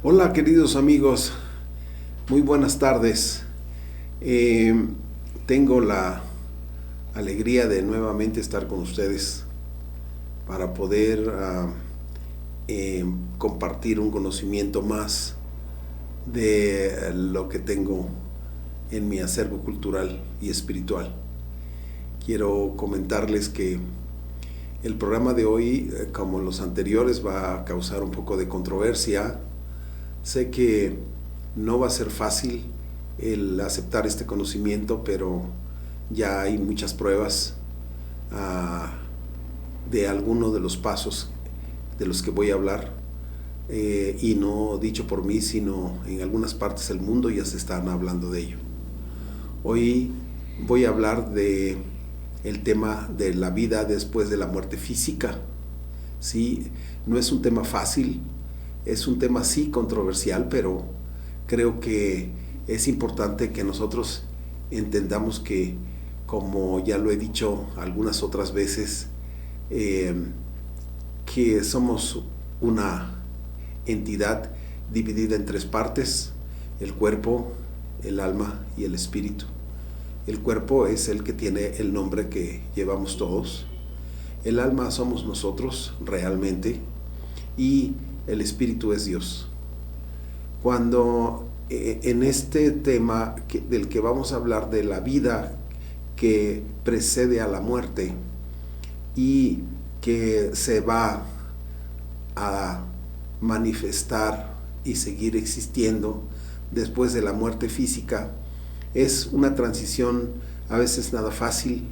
Hola queridos amigos, muy buenas tardes. Tengo la alegría de nuevamente estar con ustedes para poder compartir un conocimiento más de lo que tengo en mi acervo cultural y espiritual. Quiero comentarles que el programa de hoy, como los anteriores, va a causar un poco de controversia. Sé que no va a ser fácil el aceptar este conocimiento, pero ya hay muchas pruebas de alguno de los pasos de los que voy a hablar, y no dicho por mí, sino en algunas partes del mundo ya se están hablando de ello. Hoy voy a hablar de el tema de la vida después de la muerte física. Sí, no es un tema fácil, es un tema sí controversial, pero creo que es importante que nosotros entendamos que, como ya lo he dicho algunas otras veces, que somos una entidad dividida en tres partes: el cuerpo, el alma y el espíritu. El cuerpo es el que tiene el nombre que llevamos todos. El alma somos nosotros realmente, y el espíritu es Dios. Cuando en este tema del que vamos a hablar, de la vida que precede a la muerte y que se va a manifestar y seguir existiendo después de la muerte física, es una transición a veces nada fácil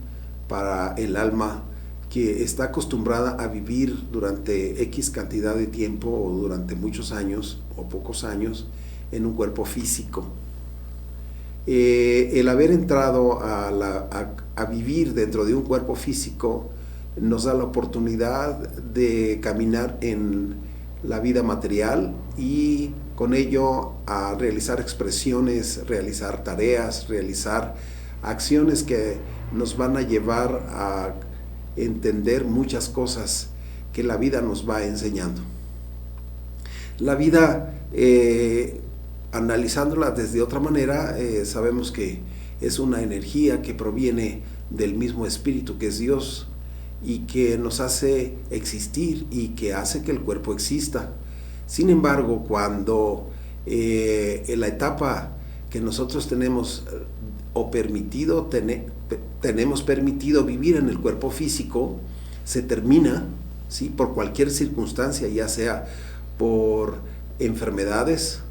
para el alma, que está acostumbrada a vivir durante X cantidad de tiempo, o durante muchos años o pocos años, en un cuerpo físico. El haber entrado a vivir dentro de un cuerpo físico nos da la oportunidad de caminar en la vida material, y con ello a realizar expresiones, realizar tareas, realizar acciones que nos van a llevar a entender muchas cosas que la vida nos va enseñando. La vida, analizándola desde otra manera, sabemos que es una energía que proviene del mismo espíritu que es Dios, y que nos hace existir y que hace que el cuerpo exista. Sin embargo, cuando en la etapa que nosotros tenemos tenemos permitido vivir en el cuerpo físico, se termina, ¿sí?, por cualquier circunstancia, ya sea por enfermedades,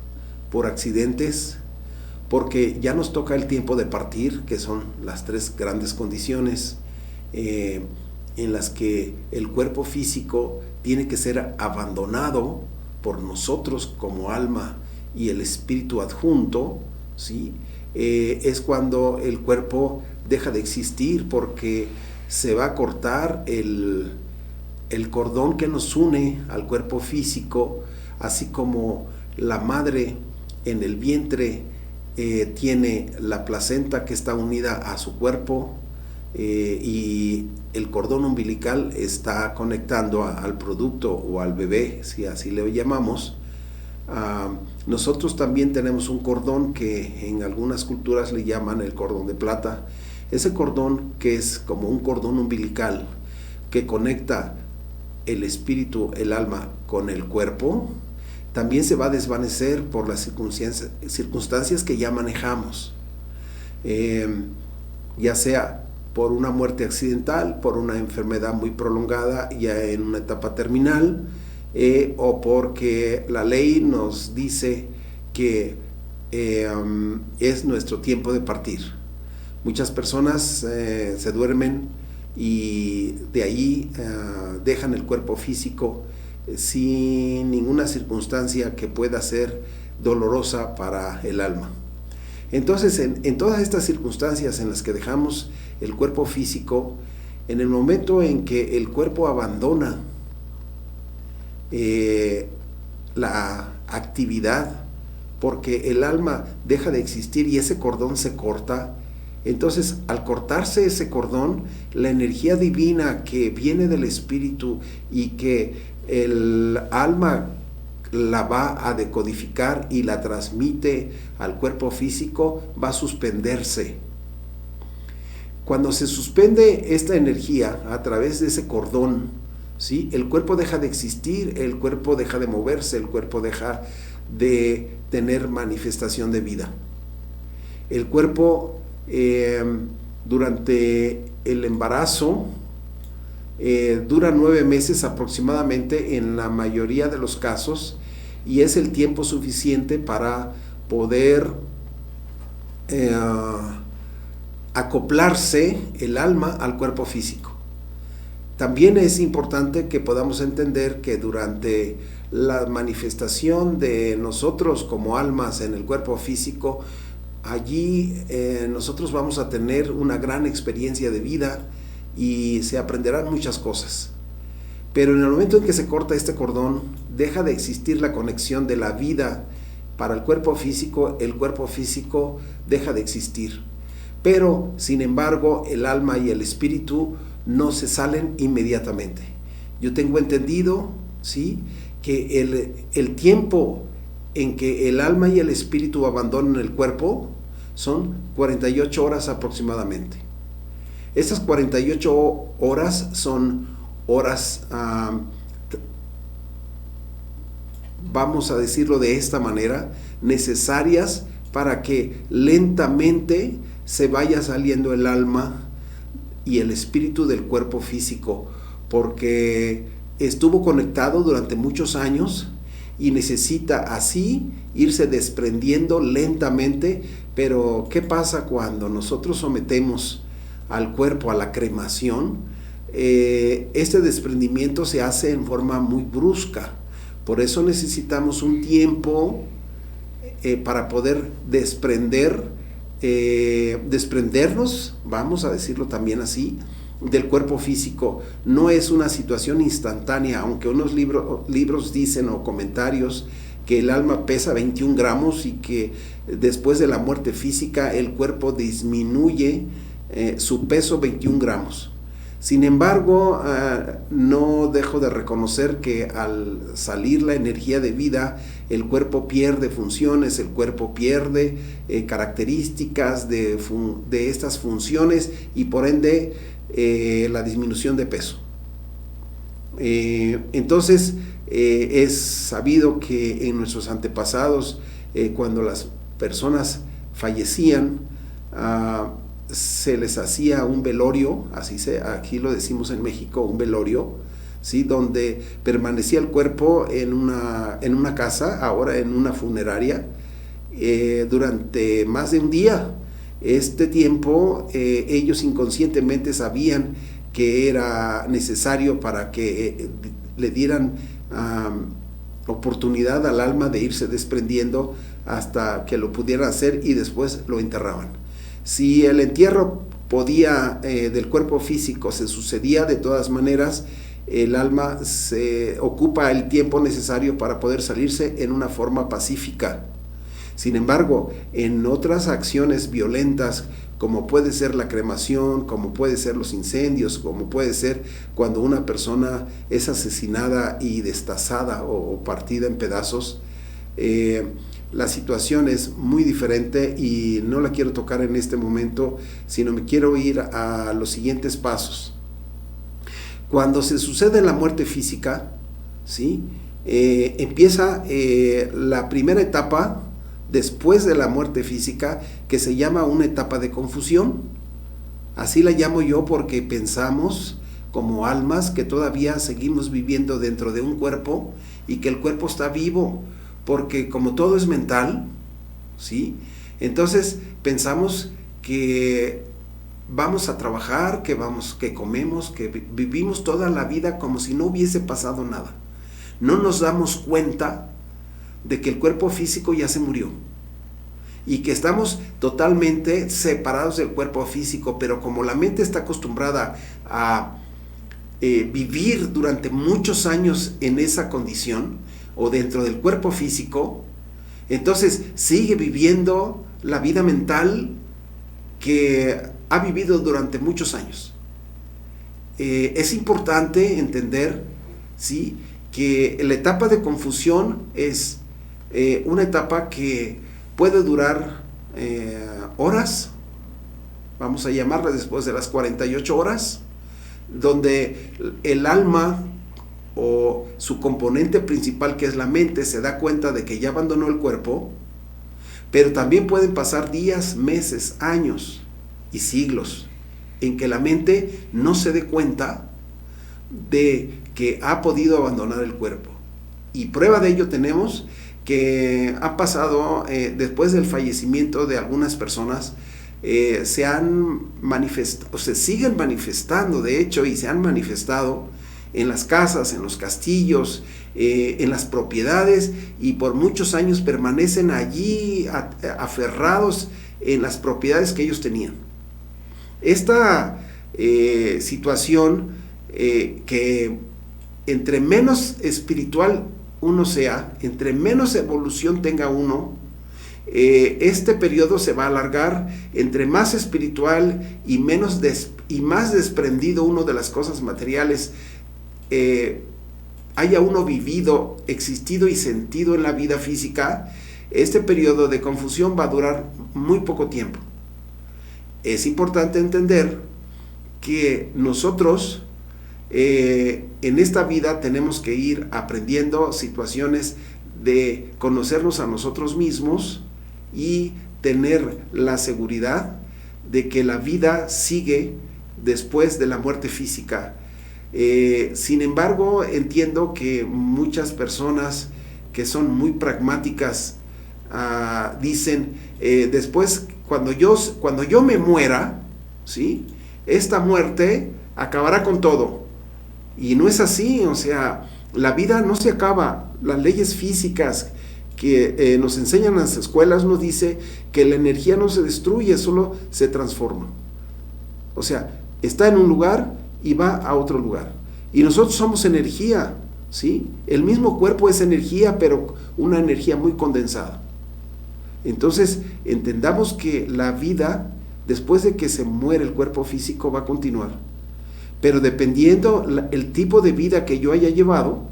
por accidentes, porque ya nos toca el tiempo de partir, que son las tres grandes condiciones en las que el cuerpo físico tiene que ser abandonado por nosotros como alma y el espíritu adjunto, ¿sí? Es cuando el cuerpo deja de existir, porque se va a cortar el cordón que nos une al cuerpo físico, así como la madre en el vientre tiene la placenta que está unida a su cuerpo, y el cordón umbilical está conectando al producto o al bebé, si así le llamamos. Nosotros también tenemos un cordón que en algunas culturas le llaman el cordón de plata. Ese cordón, que es como un cordón umbilical que conecta el espíritu, el alma, con el cuerpo, también se va a desvanecer por las circunstancias que ya manejamos, ya sea por una muerte accidental, por una enfermedad muy prolongada ya en una etapa terminal, o porque la ley nos dice que es nuestro tiempo de partir. Muchas personas se duermen y de ahí dejan el cuerpo físico sin ninguna circunstancia que pueda ser dolorosa para el alma. Entonces, en todas estas circunstancias en las que dejamos el cuerpo físico, en el momento en que el cuerpo abandona la actividad, porque el alma deja de existir y ese cordón se corta, entonces al cortarse ese cordón, la energía divina que viene del espíritu y que el alma la va a decodificar y la transmite al cuerpo físico, va a suspenderse. Cuando se suspende esta energía a través de ese cordón, ¿sí?, el cuerpo deja de existir, el cuerpo deja de moverse, el cuerpo deja de tener manifestación de vida. El cuerpo durante el embarazo dura 9 meses aproximadamente en la mayoría de los casos, y es el tiempo suficiente para poder acoplarse el alma al cuerpo físico. También es importante que podamos entender que durante la manifestación de nosotros como almas en el cuerpo físico, allí nosotros vamos a tener una gran experiencia de vida y se aprenderán muchas cosas. Pero en el momento en que se corta este cordón, deja de existir la conexión de la vida para el cuerpo físico deja de existir. Pero, sin embargo, el alma y el espíritu no se salen inmediatamente. Yo tengo entendido, ¿sí?, que el tiempo en que el alma y el espíritu abandonan el cuerpo son 48 horas aproximadamente. Estas 48 horas son horas, vamos a decirlo de esta manera, necesarias para que lentamente se vaya saliendo el alma y el espíritu del cuerpo físico, porque estuvo conectado durante muchos años y necesita así irse desprendiendo lentamente. Pero ¿qué pasa cuando nosotros sometemos al cuerpo a la cremación? Este desprendimiento se hace en forma muy brusca. Por eso necesitamos un tiempo para poder desprendernos, vamos a decirlo también así, del cuerpo físico. No es una situación instantánea, aunque unos libros dicen, o comentarios, que el alma pesa 21 gramos y que después de la muerte física el cuerpo disminuye su peso 21 gramos. Sin embargo, no dejo de reconocer que al salir la energía de vida, el cuerpo pierde funciones, el cuerpo pierde características de estas funciones y por ende la disminución de peso. Entonces, es sabido que en nuestros antepasados, cuando las personas fallecían, se les hacía un velorio, aquí lo decimos en México, un velorio, ¿sí?, donde permanecía el cuerpo en una casa, ahora en una funeraria, durante más de un día. Este tiempo ellos inconscientemente sabían que era necesario para que le dieran oportunidad al alma de irse desprendiendo hasta que lo pudieran hacer, y después lo enterraban. Si el entierro del cuerpo físico se sucedía de todas maneras, el alma se ocupa el tiempo necesario para poder salirse en una forma pacífica. Sin embargo, en otras acciones violentas, como puede ser la cremación, como puede ser los incendios, como puede ser cuando una persona es asesinada y destazada o partida en pedazos, la situación es muy diferente y no la quiero tocar en este momento, sino me quiero ir a los siguientes pasos. Cuando se sucede la muerte física, ¿sí?, empieza la primera etapa después de la muerte física, que se llama una etapa de confusión. Así la llamo yo porque pensamos como almas que todavía seguimos viviendo dentro de un cuerpo y que el cuerpo está vivo, porque como todo es mental, ¿sí?, entonces pensamos que vamos a trabajar, que comemos, que vivimos toda la vida como si no hubiese pasado nada. No nos damos cuenta de que el cuerpo físico ya se murió y que estamos totalmente separados del cuerpo físico, pero como la mente está acostumbrada a vivir durante muchos años en esa condición o dentro del cuerpo físico, entonces sigue viviendo la vida mental que ha vivido durante muchos años. Es importante entender, ¿sí?, que la etapa de confusión es una etapa que puede durar horas, vamos a llamarla después de las 48 horas, donde el alma o su componente principal, que es la mente, se da cuenta de que ya abandonó el cuerpo, pero también pueden pasar días, meses, años y siglos en que la mente no se dé cuenta de que ha podido abandonar el cuerpo. Y prueba de ello tenemos que ha pasado, después del fallecimiento de algunas personas, se han manifestado, se siguen manifestando, de hecho, y se han manifestado en las casas, en los castillos, en las propiedades, y por muchos años permanecen allí aferrados en las propiedades que ellos tenían. Esta situación, que entre menos espiritual uno sea, entre menos evolución tenga uno, este periodo se va a alargar. Entre más espiritual y más desprendido uno de las cosas materiales haya uno vivido, existido y sentido en la vida física, este periodo de confusión va a durar muy poco tiempo. Es importante entender que nosotros en esta vida tenemos que ir aprendiendo situaciones de conocernos a nosotros mismos y tener la seguridad de que la vida sigue después de la muerte física. Sin embargo, entiendo que muchas personas que son muy pragmáticas dicen, después, cuando yo me muera, ¿sí?, esta muerte acabará con todo. Y no es así. O sea, la vida no se acaba. Las leyes físicas que nos enseñan en las escuelas nos dice que la energía no se destruye, solo se transforma. O sea, está en un lugar y va a otro lugar. Y nosotros somos energía, ¿sí? El mismo cuerpo es energía, pero una energía muy condensada. Entonces, entendamos que la vida, después de que se muere el cuerpo físico, va a continuar. Pero dependiendo el tipo de vida que yo haya llevado,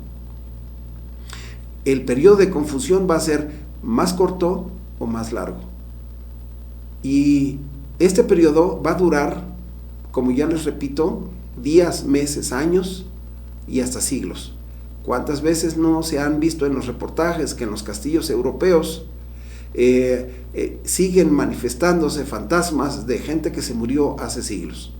el periodo de confusión va a ser más corto o más largo. Y este periodo va a durar, como ya les repito, días, meses, años y hasta siglos. ¿Cuántas veces no se han visto en los reportajes que en los castillos europeos siguen manifestándose fantasmas de gente que se murió hace siglos?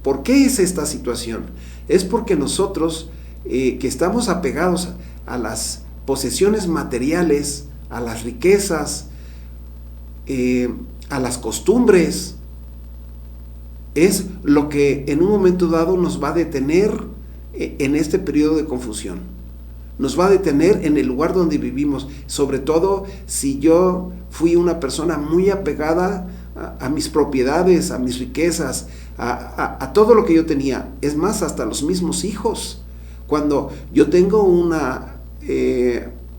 ¿Por qué es esta situación? Es porque nosotros, que estamos apegados a las posesiones materiales, a las riquezas, a las costumbres, es lo que en un momento dado nos va a detener en este periodo de confusión. Nos va a detener en el lugar donde vivimos, sobre todo si yo fui una persona muy apegada a mis propiedades, a mis riquezas, a todo lo que yo tenía. Es más, hasta los mismos hijos. Cuando yo tengo una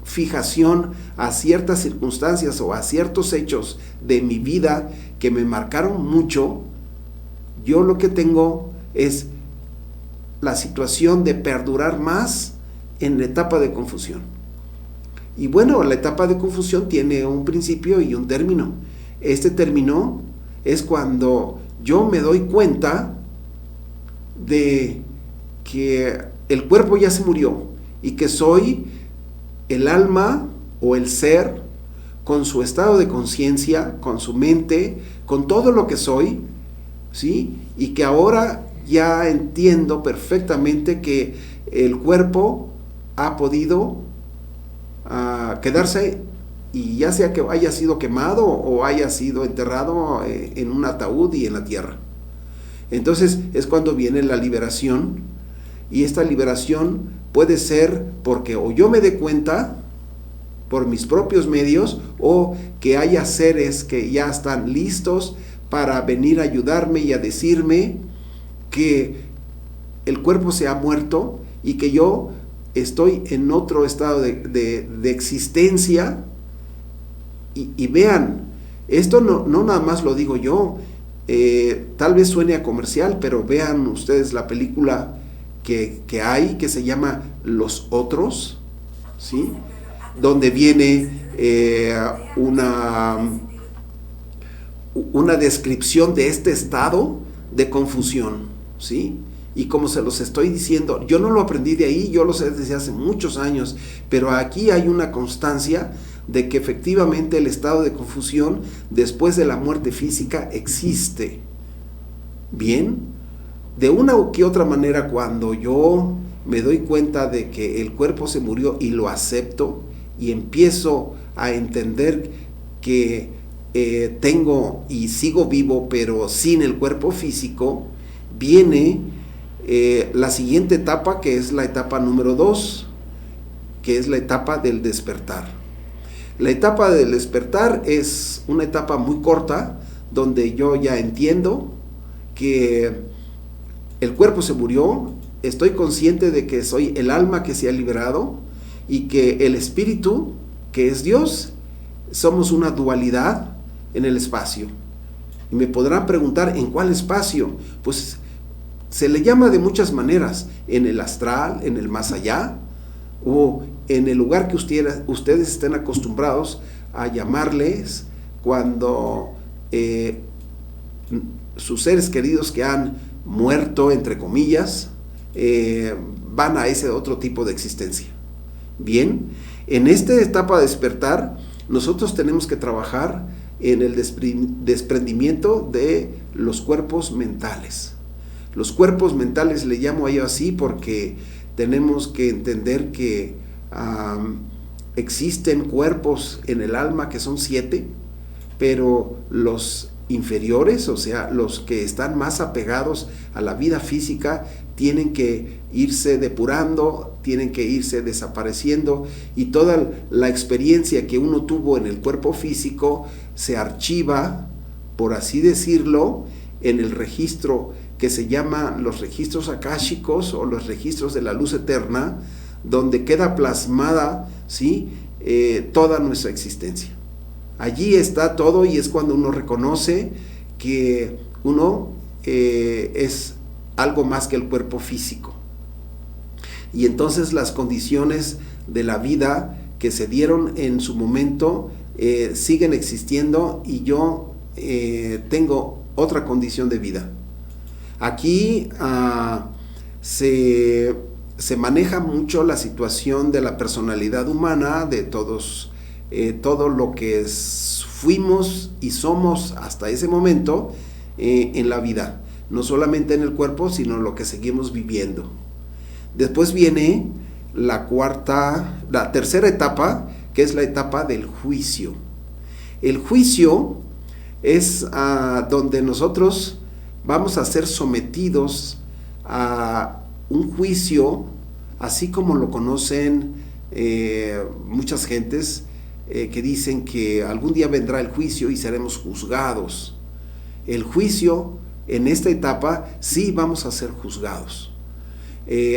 fijación a ciertas circunstancias o a ciertos hechos de mi vida que me marcaron mucho, yo lo que tengo es la situación de perdurar más en la etapa de confusión. Y bueno, la etapa de confusión tiene un principio y un término. Este término es cuando yo me doy cuenta de que el cuerpo ya se murió y que soy el alma o el ser con su estado de conciencia, con su mente, con todo lo que soy, ¿sí? Y que ahora ya entiendo perfectamente que el cuerpo ha podido quedarse, y ya sea que haya sido quemado o haya sido enterrado en un ataúd y en la tierra. Entonces es cuando viene la liberación, y esta liberación puede ser porque o yo me dé cuenta por mis propios medios, o que haya seres que ya están listos para venir a ayudarme y a decirme que el cuerpo se ha muerto y que yo estoy en otro estado de existencia. Y vean, esto no nada más lo digo yo, tal vez suene a comercial, pero vean ustedes la película que hay, que se llama los otros, ¿sí? Donde viene una descripción de este estado de confusión, ¿sí? Y como se los estoy diciendo, yo no lo aprendí de ahí, yo lo sé desde hace muchos años, pero aquí hay una constancia de que efectivamente el estado de confusión después de la muerte física existe. Bien, de una u otra manera, cuando yo me doy cuenta de que el cuerpo se murió y lo acepto y empiezo a entender que tengo y sigo vivo pero sin el cuerpo físico, viene la siguiente etapa, que es la etapa número 2, que es la etapa del despertar. La etapa del despertar es una etapa muy corta, donde yo ya entiendo que el cuerpo se murió, estoy consciente de que soy el alma que se ha liberado y que el espíritu, que es Dios, somos una dualidad en el espacio. Y me podrán preguntar, ¿en cuál espacio? Pues se le llama de muchas maneras, en el astral, en el más allá, o en el lugar que ustedes estén acostumbrados a llamarles cuando sus seres queridos que han muerto, entre comillas, van a ese otro tipo de existencia. Bien, en esta etapa de despertar, nosotros tenemos que trabajar en el desprendimiento de los cuerpos mentales. Los cuerpos mentales le llamo yo así porque tenemos que entender que existen cuerpos en el alma que son 7, pero los inferiores, o sea, los que están más apegados a la vida física, tienen que irse depurando, tienen que irse desapareciendo, y toda la experiencia que uno tuvo en el cuerpo físico se archiva, por así decirlo, en el registro que se llama los registros akáshicos o los registros de la luz eterna, donde queda plasmada, ¿sí?, toda nuestra existencia. Allí está todo, y es cuando uno reconoce que uno es algo más que el cuerpo físico. Y entonces las condiciones de la vida que se dieron en su momento siguen existiendo, y yo tengo otra condición de vida. Aquí se maneja mucho la situación de la personalidad humana, de todo lo que fuimos y somos hasta ese momento en la vida, no solamente en el cuerpo, sino lo que seguimos viviendo. Después viene la tercera etapa, que es la etapa del juicio. El juicio es donde nosotros vamos a ser sometidos a un juicio, así como lo conocen muchas gentes que dicen que algún día vendrá el juicio y seremos juzgados. El juicio, en esta etapa, sí vamos a ser juzgados.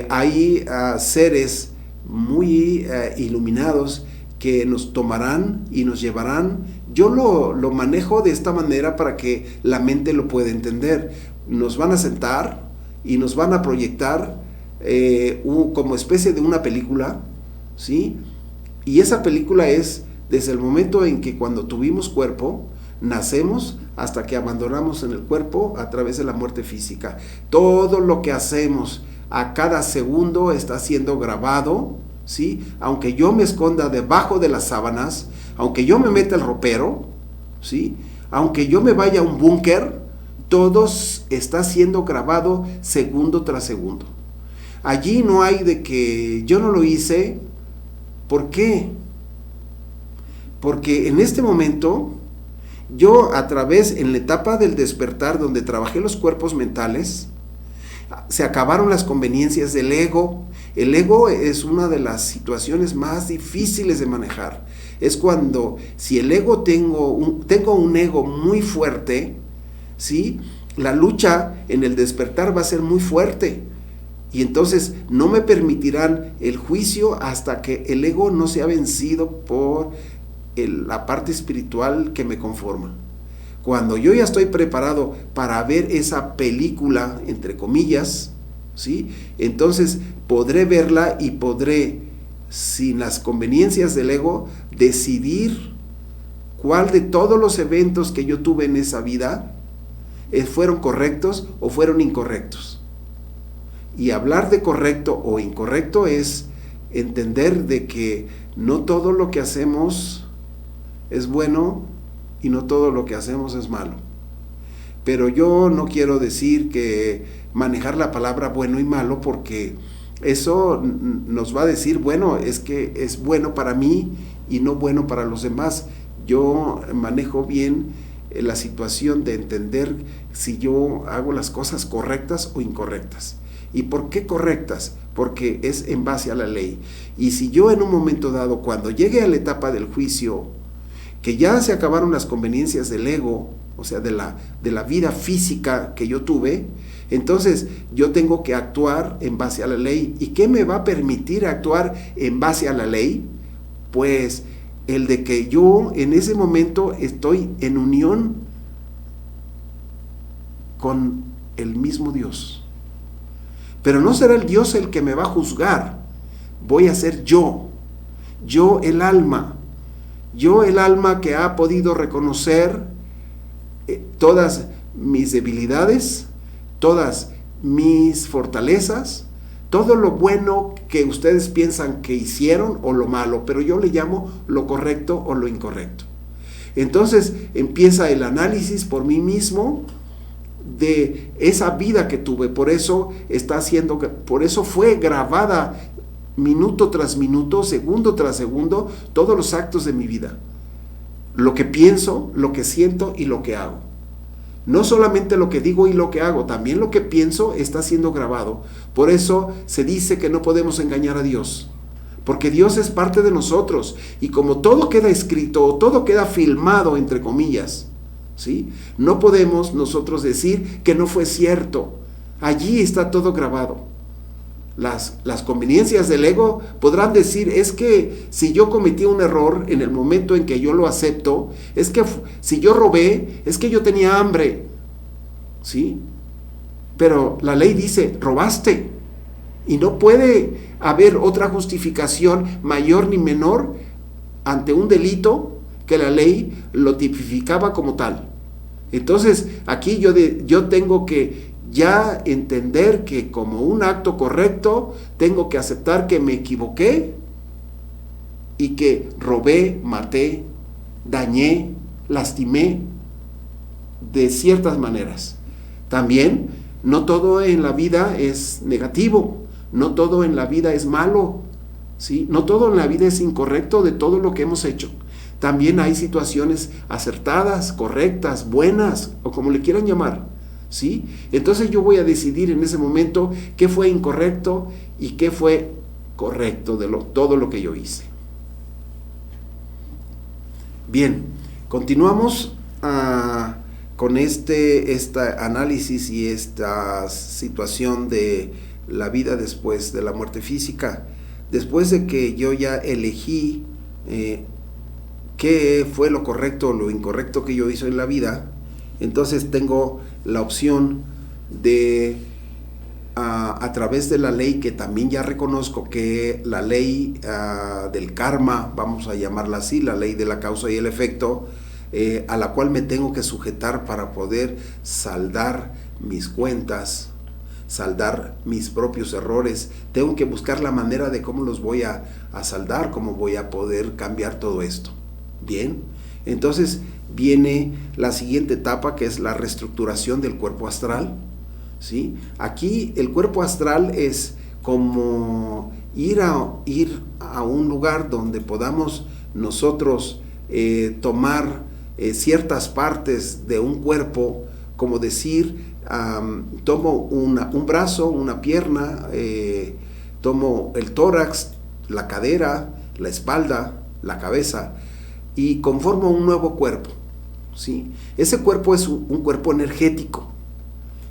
Hay seres muy iluminados que nos tomarán y nos llevarán. Yo lo manejo de esta manera para que la mente lo pueda entender. Nos van a sentar y nos van a proyectar como especie de una película, ¿sí? Y esa película es desde el momento en que cuando tuvimos cuerpo, nacemos, hasta que abandonamos en el cuerpo a través de la muerte física. Todo lo que hacemos a cada segundo está siendo grabado, ¿sí? Aunque yo me esconda debajo de las sábanas, aunque yo me meta el ropero, ¿sí?, aunque yo me vaya a un búnker, todo está siendo grabado segundo tras segundo. Allí no hay de que yo no lo hice. ¿Por qué? Porque en este momento, yo en la etapa del despertar, donde trabajé los cuerpos mentales, se acabaron las conveniencias del ego. El ego es una de las situaciones más difíciles de manejar. Es cuando, si el ego tengo un ego muy fuerte, ¿sí?, la lucha en el despertar va a ser muy fuerte. Y entonces no me permitirán el juicio hasta que el ego no sea vencido por la parte espiritual que me conforma. Cuando yo ya estoy preparado para ver esa película, entre comillas, ¿sí? Entonces podré verla y podré, sin las conveniencias del ego, decidir cuál de todos los eventos que yo tuve en esa vida fueron correctos o fueron incorrectos. Y hablar de correcto o incorrecto es entender de que no todo lo que hacemos es bueno y no todo lo que hacemos es malo. Pero yo no quiero decir que manejar la palabra bueno y malo, porque eso nos va a decir, bueno, es que es bueno para mí y no bueno para los demás. Yo manejo bien la situación de entender si yo hago las cosas correctas o incorrectas. ¿Y por qué correctas? Porque es en base a la ley. Y si yo en un momento dado, cuando llegue a la etapa del juicio, que ya se acabaron las conveniencias del ego, o sea, de la vida física que yo tuve, entonces yo tengo que actuar en base a la ley. ¿Y qué me va a permitir actuar en base a la ley? Pues el de que yo en ese momento estoy en unión con el mismo Dios. Pero no será el Dios el que me va a juzgar, voy a ser yo el alma que ha podido reconocer todas mis debilidades, todas mis fortalezas, todo lo bueno que ustedes piensan que hicieron o lo malo, pero yo le llamo lo correcto o lo incorrecto. Entonces empieza el análisis por mí mismo de esa vida que tuve. Por eso fue grabada minuto tras minuto, segundo tras segundo, todos los actos de mi vida. Lo que pienso, lo que siento y lo que hago. No solamente lo que digo y lo que hago, también lo que pienso está siendo grabado. Por eso se dice que no podemos engañar a Dios, porque Dios es parte de nosotros, y como todo queda escrito o todo queda filmado, entre comillas, ¿sí? No podemos nosotros decir que no fue cierto. Allí está todo grabado. Las conveniencias del ego podrán decir, es que si yo cometí un error en el momento en que yo lo acepto, es que si yo robé, es que yo tenía hambre, ¿sí? Pero la ley dice, robaste, y no puede haber otra justificación mayor ni menor ante un delito que la ley lo tipificaba como tal. Entonces aquí yo tengo que ya entender que como un acto correcto tengo que aceptar que me equivoqué y que robé, maté, dañé, lastimé de ciertas maneras. También no todo en la vida es negativo, no todo en la vida es malo, ¿sí? No todo en la vida es incorrecto de todo lo que hemos hecho. También hay situaciones acertadas, correctas, buenas, o como le quieran llamar, ¿sí? Entonces yo voy a decidir en ese momento qué fue incorrecto y qué fue correcto de todo lo que yo hice. Bien, continuamos con este análisis y esta situación de la vida después de la muerte física. Después de que yo ya elegí qué fue lo correcto o lo incorrecto que yo hice en la vida, entonces tengo la opción de, a través de la ley, que también ya reconozco que la ley del karma, vamos a llamarla así, la ley de la causa y el efecto, a la cual me tengo que sujetar para poder saldar mis cuentas, saldar mis propios errores. Tengo que buscar la manera de cómo los voy a saldar, cómo voy a poder cambiar todo esto. Bien, entonces viene la siguiente etapa, que es la reestructuración del cuerpo astral, ¿sí? Aquí el cuerpo astral es como ir a un lugar donde podamos nosotros tomar ciertas partes de un cuerpo, como decir, tomo un brazo, una pierna, tomo el tórax, la cadera, la espalda, la cabeza, y conformo un nuevo cuerpo, ¿sí? Ese cuerpo es un cuerpo energético.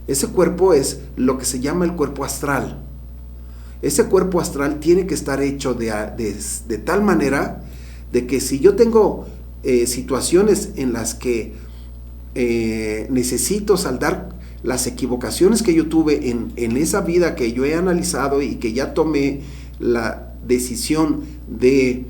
Ese cuerpo es lo que se llama el cuerpo astral. Ese cuerpo astral tiene que estar hecho de tal manera de que si yo tengo situaciones en las que necesito saldar las equivocaciones que yo tuve en esa vida que yo he analizado y que ya tomé la decisión de,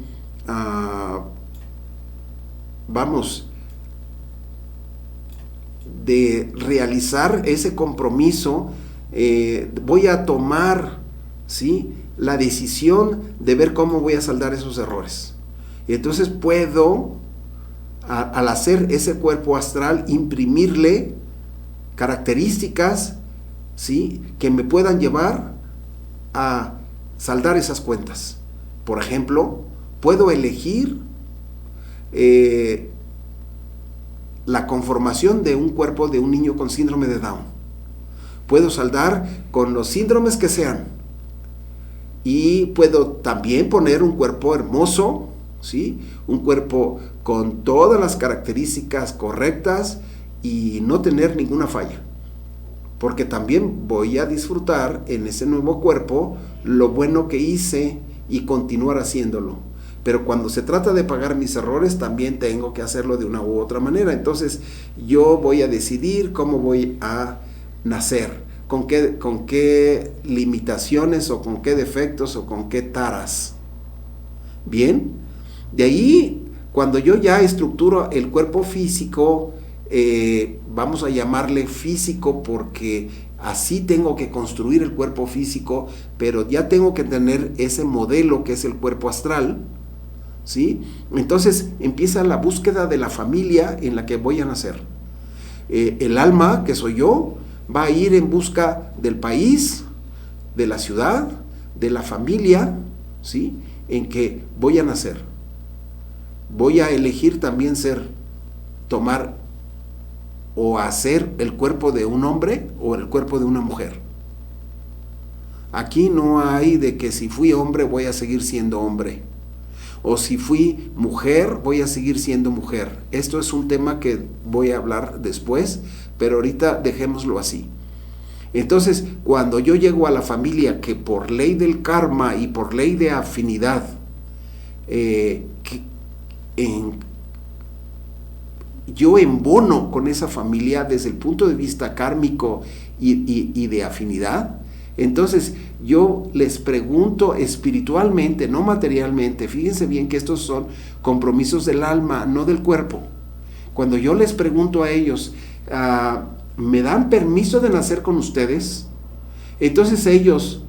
de realizar ese compromiso, voy a tomar, ¿sí?, la decisión de ver cómo voy a saldar esos errores. Y entonces puedo, al hacer ese cuerpo astral, imprimirle características, ¿sí?, que me puedan llevar a saldar esas cuentas. Por ejemplo, puedo elegir la conformación de un cuerpo de un niño con síndrome de Down. Puedo saldar con los síndromes que sean. Y puedo también poner un cuerpo hermoso, ¿sí?, un cuerpo con todas las características correctas y no tener ninguna falla. Porque también voy a disfrutar en ese nuevo cuerpo lo bueno que hice y continuar haciéndolo. Pero cuando se trata de pagar mis errores, también tengo que hacerlo de una u otra manera. Entonces yo voy a decidir cómo voy a nacer, con qué limitaciones o con qué defectos o con qué taras. Bien, de ahí, cuando yo ya estructuro el cuerpo físico, vamos a llamarle físico porque así tengo que construir el cuerpo físico, pero ya tengo que tener ese modelo que es el cuerpo astral, ¿sí? Entonces empieza la búsqueda de la familia en la que voy a nacer. El alma, que soy yo, va a ir en busca del país, de la ciudad, de la familia, ¿sí?, en que voy a nacer. Voy a elegir también tomar o hacer el cuerpo de un hombre o el cuerpo de una mujer. Aquí no hay de que si fui hombre voy a seguir siendo hombre, o si fui mujer voy a seguir siendo mujer. Esto es un tema que voy a hablar después, pero ahorita dejémoslo así. Entonces, cuando yo llego a la familia que por ley del karma y por ley de afinidad, yo embono con esa familia desde el punto de vista kármico y de afinidad, entonces yo les pregunto espiritualmente, no materialmente. Fíjense bien que estos son compromisos del alma, no del cuerpo. Cuando yo les pregunto a ellos, ¿me dan permiso de nacer con ustedes? Entonces ellos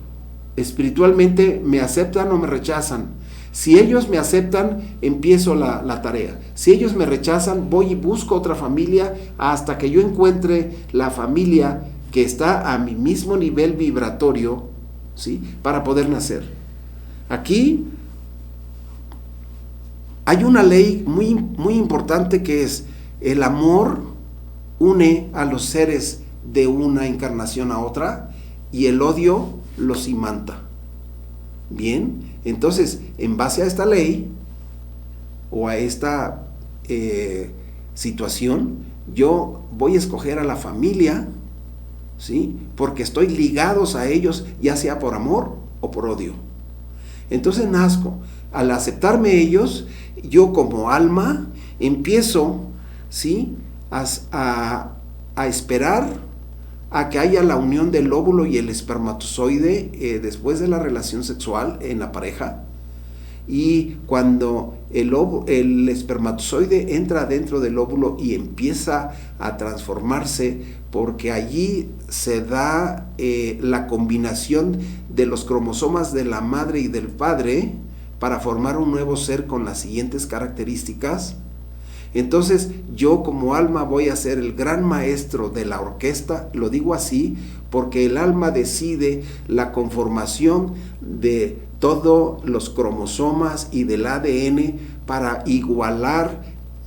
espiritualmente me aceptan o me rechazan. Si ellos me aceptan, empiezo la tarea. Si ellos me rechazan, voy y busco otra familia hasta que yo encuentre la familia que está a mi mismo nivel vibratorio, ¿sí?, para poder nacer. Aquí hay una ley muy, muy importante, que es: el amor une a los seres de una encarnación a otra y el odio los imanta. Bien, entonces, en base a esta ley o a esta situación, yo voy a escoger a la familia, ¿sí?, porque estoy ligados a ellos, ya sea por amor o por odio. Entonces nazco. Al aceptarme ellos, yo como alma empiezo, ¿sí?, a esperar a que haya la unión del óvulo y el espermatozoide después de la relación sexual en la pareja. Y cuando el espermatozoide entra dentro del óvulo y empieza a transformarse, porque allí se da la combinación de los cromosomas de la madre y del padre para formar un nuevo ser con las siguientes características. Entonces yo como alma voy a ser el gran maestro de la orquesta. Lo digo así porque el alma decide la conformación de todos los cromosomas y del ADN para igualar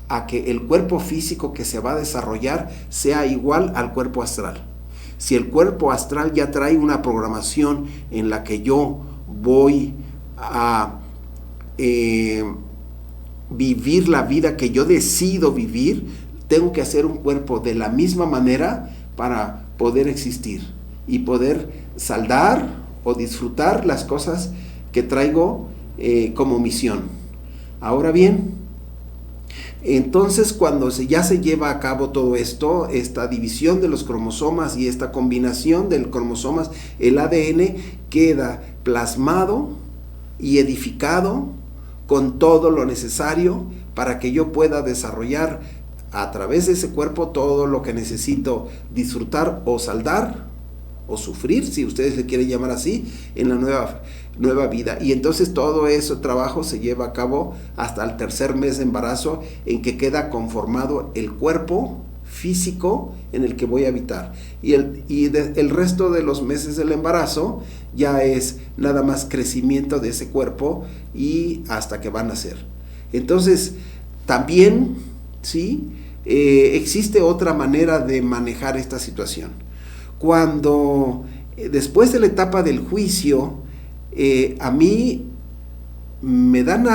a que el cuerpo físico que se va a desarrollar sea igual al cuerpo astral. Si el cuerpo astral ya trae una programación en la que yo voy a vivir la vida que yo decido vivir, tengo que hacer un cuerpo de la misma manera para poder existir y poder saldar o disfrutar las cosas que traigo como misión. Ahora bien, Entonces, cuando ya se lleva a cabo todo esto, esta división de los cromosomas y esta combinación de cromosomas, el ADN queda plasmado y edificado con todo lo necesario para que yo pueda desarrollar a través de ese cuerpo todo lo que necesito disfrutar o saldar o sufrir, si ustedes le quieren llamar así, en la nueva vida. Y entonces todo ese trabajo se lleva a cabo hasta el tercer mes de embarazo, en que queda conformado el cuerpo físico en el que voy a habitar. Y el resto de los meses del embarazo ya es nada más crecimiento de ese cuerpo y hasta que van a nacer. Entonces, también, ¿sí? Existe otra manera de manejar esta situación. Cuando después de la etapa del juicio, a mí me dan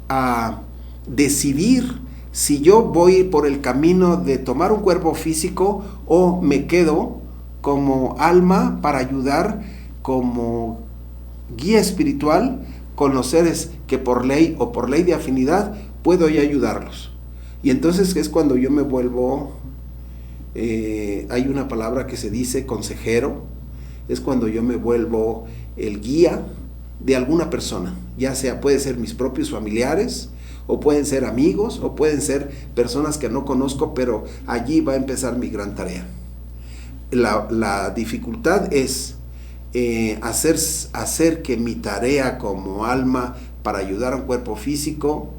a decidir si yo voy por el camino de tomar un cuerpo físico o me quedo como alma para ayudar como guía espiritual con los seres que por ley o por ley de afinidad puedo yo ayudarlos. Y entonces es cuando yo me vuelvo, hay una palabra que se dice consejero, es cuando yo me vuelvo el guía de alguna persona, ya sea puede ser mis propios familiares, o pueden ser amigos, o pueden ser personas que no conozco, pero allí va a empezar mi gran tarea. La dificultad es hacer que mi tarea como alma para ayudar a un cuerpo físico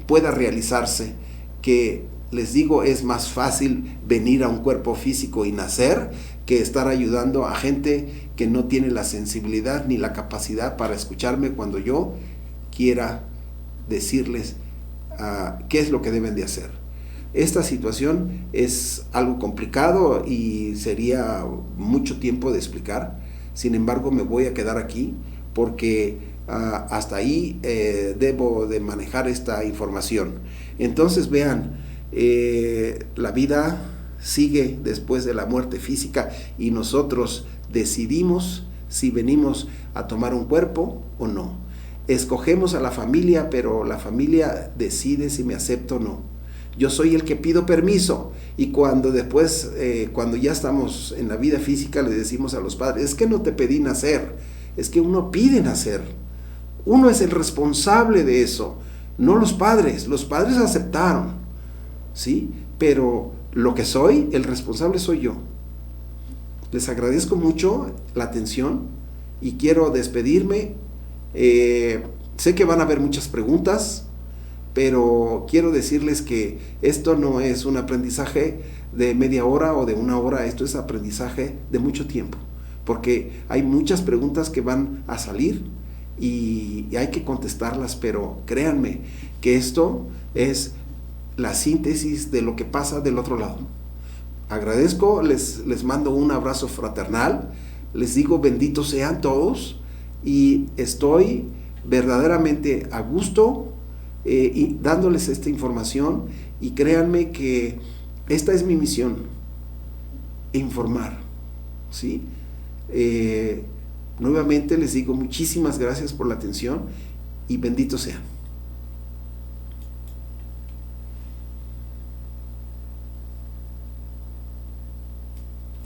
pueda realizarse, que les digo, es más fácil venir a un cuerpo físico y nacer que estar ayudando a gente que no tiene la sensibilidad ni la capacidad para escucharme cuando yo quiera decirles qué es lo que deben de hacer. Esta situación es algo complicado y sería mucho tiempo de explicar. Sin embargo, me voy a quedar aquí porque hasta ahí debo de manejar esta información. Entonces vean, la vida sigue después de la muerte física y nosotros decidimos si venimos a tomar un cuerpo o no. Escogemos a la familia, pero la familia decide si me acepta o no. Yo soy el que pido permiso, y cuando después, cuando ya estamos en la vida física, le decimos a los padres, es que no te pedí nacer, es que uno pide nacer. Uno es el responsable de eso, no los padres aceptaron, ¿sí? Pero lo que soy, el responsable soy yo. Les agradezco mucho la atención y quiero despedirme. Sé que van a haber muchas preguntas, pero quiero decirles que esto no es un aprendizaje de media hora o de una hora, esto es aprendizaje de mucho tiempo, porque hay muchas preguntas que van a salir y hay que contestarlas, pero créanme que esto es la síntesis de lo que pasa del otro lado. Agradezco, les mando un abrazo fraternal, les digo benditos sean todos, y estoy verdaderamente a gusto y dándoles esta información, y créanme que esta es mi misión, informar, ¿sí? Nuevamente les digo muchísimas gracias por la atención y benditos sean.